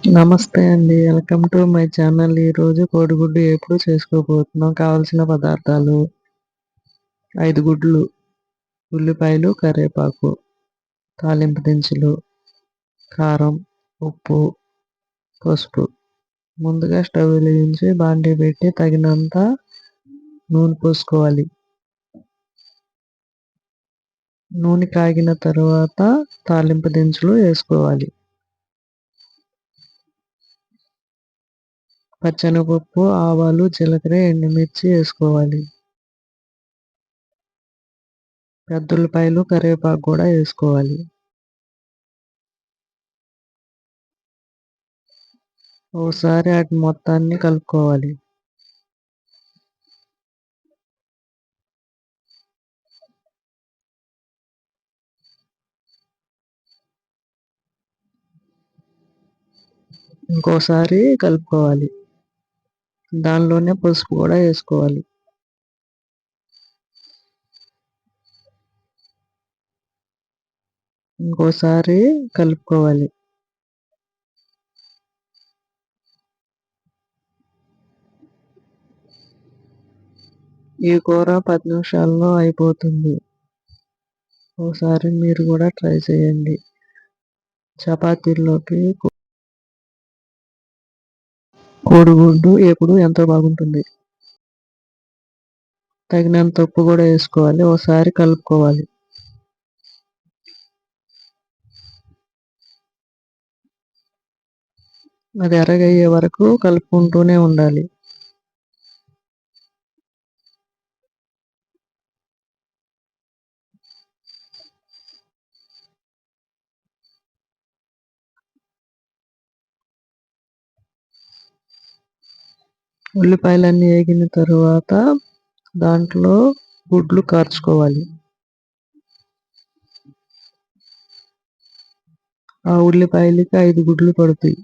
నమస్తే అండి. Welcome to my channel. ఈరోజు కోడిగుడ్డు ఏపుడు చేసుకోబోతున్నాం. కావాల్సిన పదార్థాలు: 5 గుడ్లు, ఉల్లిపాయలు, కరివేపాకు, తాలింపు దినుసులు, కారం, ఉప్పు, పసుపు. ముందుగా స్టవ్ వెలిగించి బాండీ పెట్టి తగినంత నూనె పోసుకోవాలి. నూనె కాగిన తర్వాత తాలింపు దినుసులు వేసుకోవాలి. పచ్చెనగపప్పు, ఆవాలు, జీలకర్ర, ఎండుమిర్చి వేసుకోవాలి. పెద్దుల్లిపాయలు, కరివేపాకు కూడా వేసుకోవాలి. ఒకసారి వాటి మొత్తాన్ని కలుపుకోవాలి. ఇంకోసారి కలుపుకోవాలి. దానిలోనే పసుపు కూడా వేసుకోవాలి. ఇంకోసారి కలుపుకోవాలి. ఈ కూర 10 నిమిషాల్లో అయిపోతుంది. ఒకసారి మీరు కూడా ట్రై చేయండి. చపాతీల్లోకి కోడిగుడ్డు ఎప్పుడు ఎంతో బాగుంటుంది. తగినంత ఉప్పు కూడా వేసుకోవాలి. ఒకసారి కలుపుకోవాలి. అది ఎర్రగయ్యే వరకు కలుపుకుంటూనే ఉండాలి. ఉల్లిపాయలన్నీ వేగిన తరువాత దాంట్లో గుడ్లు కార్చుకోవాలి. ఆ ఉల్లిపాయలకి 5 గుడ్లు పడతాయి.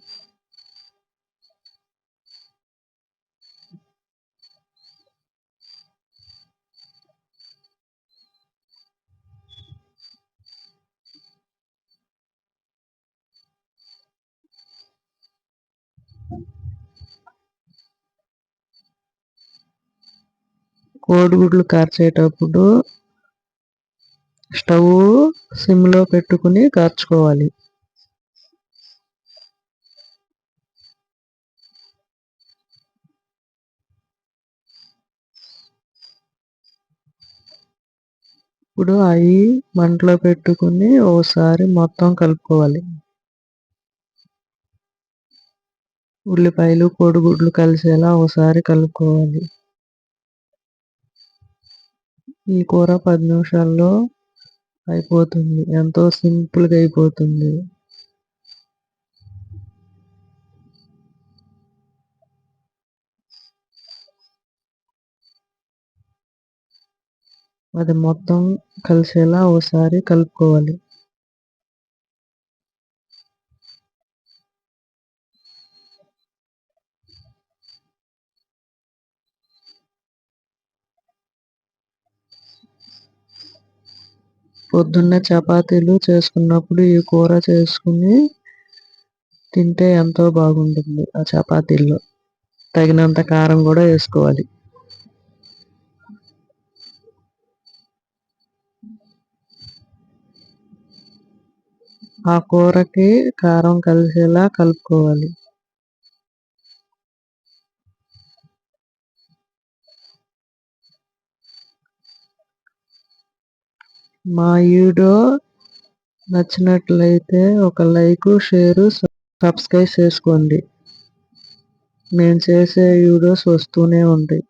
కోడిగుడ్లు కార్చేటప్పుడు స్టవ్ సిమ్లో పెట్టుకుని కార్చుకోవాలి. ఇప్పుడు అవి మంటలో పెట్టుకుని ఒకసారి మొత్తం కలుపుకోవాలి. ఉల్లిపాయలు, కోడిగుడ్లు కలిసేలా ఒకసారి కలుపుకోవాలి. ఈ కూర 10 నిమిషాల్లో అయిపోతుంది. ఎంతో సింపుల్గా అయిపోతుంది. అది మొత్తం కలిసేలా ఒకసారి కలుపుకోవాలి. పొద్దున్నే చపాతీలు చేసుకున్నప్పుడు ఈ కూర చేసుకుని తింటే ఎంతో బాగుంటుంది. ఆ చపాతీల్లో తగినంత కారం కూడా వేసుకోవాలి. ఆ కూరకి కారం కలిసేలా కలుపుకోవాలి. మా వీడియో నచ్చినట్లయితే ఒక లైక్, షేరు, సబ్స్క్రైబ్ చేసుకోండి. నేను చేసే వీడియోస్ వస్తూనే ఉంటాయి.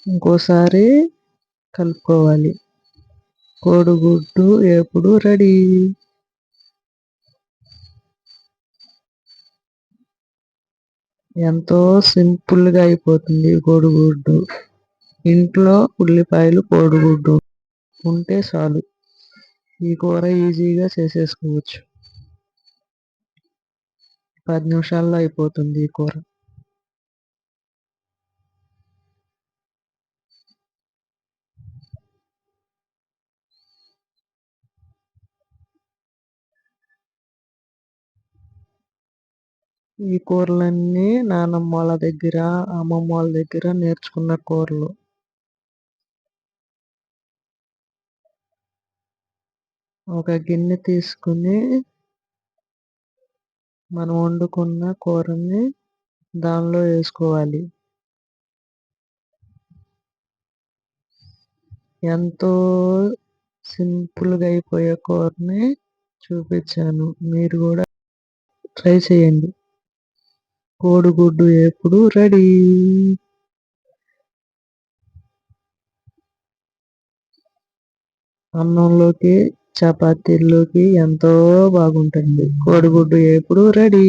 ఇంకోసారి కలుపుకోవాలి. కోడిగుడ్డు ఎప్పుడు రెడీ. ఎంతో సింపుల్గా అయిపోతుంది కోడిగుడ్డు. ఇంట్లో ఉల్లిపాయలు, కోడిగుడ్డు ఉంటే చాలు. ఈ కూర ఈజీగా చేసేసుకోవచ్చు. 10 నిమిషాల్లో అయిపోతుంది ఈ కూర. ఈ కూరలన్నీ నానమ్మ వాళ్ళ దగ్గర, అమ్మమ్మ వాళ్ళ దగ్గర నేర్చుకున్న కూరలు. ఒక గిన్నె తీసుకుని మనం వండుకున్న కూరని దానిలో వేసుకోవాలి. ఎంతో సింపుల్‌గా అయిపోయే కూరని చూపించాను. మీరు కూడా ట్రై చేయండి. కోడిగుడ్డు వేపుడు రెడీ. అన్నంలోకి, చపాతీల్లోకి ఎంతో బాగుంటుంది. కోడిగుడ్డు వేపుడు రెడీ.